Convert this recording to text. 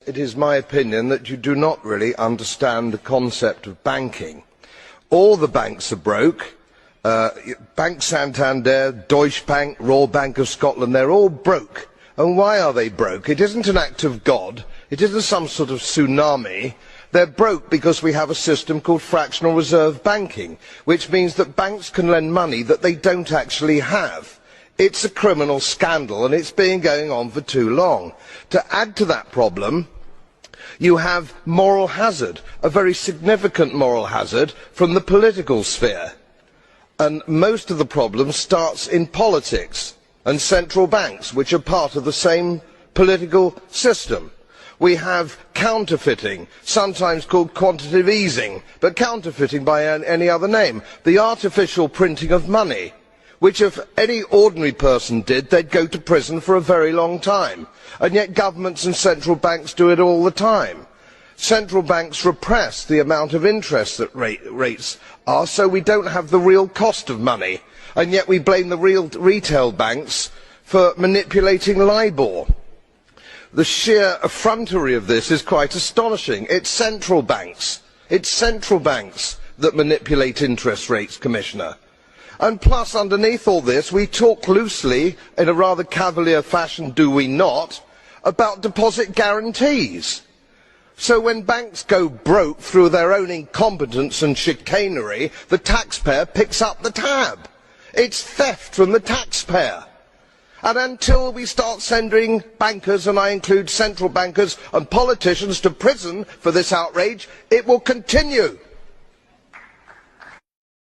It is my opinion that you do not really understand the concept of banking. All the banks are broke. Bank Santander, Deutsche Bank, Royal Bank of Scotland, they're all broke. And why are they broke? It isn't an act of God. It isn't some sort of tsunami. They're broke because we have a system called fractional reserve banking, which means that banks can lend money that they don't actually have. It's a criminal scandal, and it's been going on for too long. To add to that problem, you have moral hazard, a very significant moral hazard from the political sphere. And most of the problem starts in politics and central banks, which are part of the same political system. We have counterfeiting, sometimes called quantitative easing, but counterfeiting by any other name. The artificial printing of money, which if any ordinary person did, they'd go to prison for a very long time. And yet governments and central banks do it all the time. Central banks repress the amount of interest that rates are, so we don't have the real cost of money. And yet we blame the real retail banks for manipulating LIBOR. The sheer effrontery of this is quite astonishing. It's central banks that manipulate interest rates, Commissioner. And plus, underneath all this, we talk loosely, in a rather cavalier fashion, do we not, about deposit guarantees. So when banks go broke through their own incompetence and chicanery, the taxpayer picks up the tab. It's theft from the taxpayer. And until we start sending bankers, and I include central bankers and politicians, to prison for this outrage, it will continue.